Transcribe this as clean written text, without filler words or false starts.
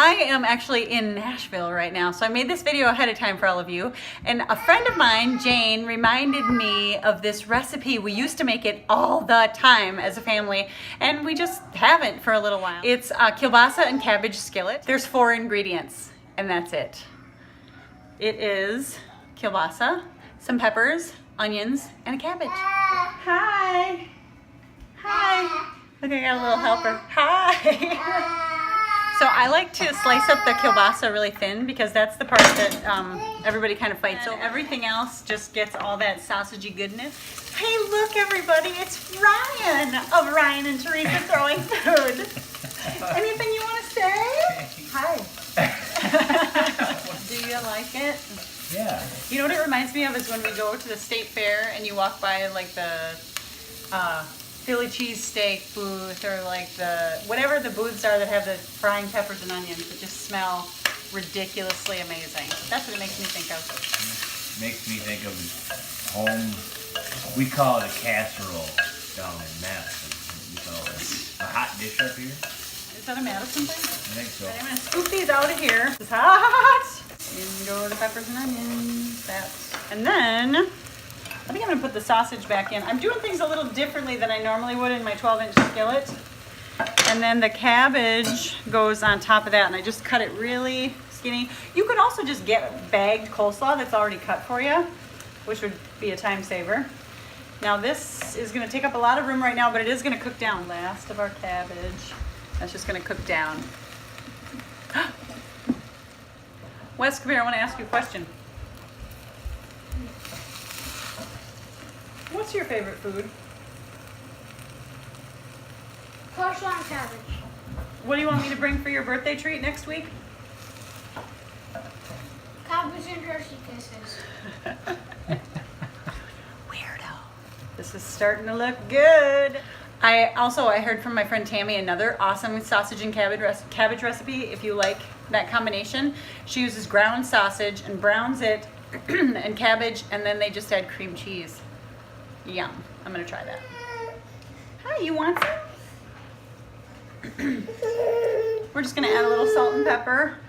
I am actually in Nashville right now, so I made this video ahead of time for all of you. And a friend of mine, Jane, reminded me of this recipe. We used to make it all the time as a family, and we just haven't for a little while. It's kielbasa and cabbage skillet. There's 4 ingredients, and that's it. It is kielbasa, some peppers, onions, and a cabbage. Hi. Hi. Look, I got a little helper. Hi. So I like to slice up the kielbasa really thin because that's the part that everybody kind of fights over. Everything else just gets all that sausagey goodness. Hey, look everybody, it's Ryan of Ryan and Teresa Throwing Food. Anything you want to say? Hi. Do you like it? Yeah. You know what it reminds me of is when we go to the state fair and you walk by like the Philly cheesesteak booth or like the whatever the booths are that have the frying peppers and onions that just smell ridiculously amazing. That's what it makes me think of. Makes me think of home. We call it a casserole down in Madison. We call it a hot dish up here. Is that a Madison thing? I think so. I'm gonna scoop these out of here. It's hot. In go the peppers and onions. And then I think I'm gonna put the sausage back in. I'm doing things a little differently than I normally would in my 12-inch skillet. And then the cabbage goes on top of that, and I just cut it really skinny. You could also just get bagged coleslaw that's already cut for you, which would be a time saver. Now this is gonna take up a lot of room right now, but it is gonna cook down. Last of our cabbage. That's just gonna cook down. Wes, come here, I wanna ask you a question. What's your favorite food? Coleslaw and cabbage. What do you want me to bring for your birthday treat next week? Cabbage and Hershey Kisses. Weirdo. This is starting to look good. I heard from my friend Tammy another awesome sausage and cabbage recipe. If you like that combination, she uses ground sausage and browns it and cabbage, and then they just add cream cheese. Yum. I'm gonna try that. Hi, you want some? We're just gonna add a little salt and pepper.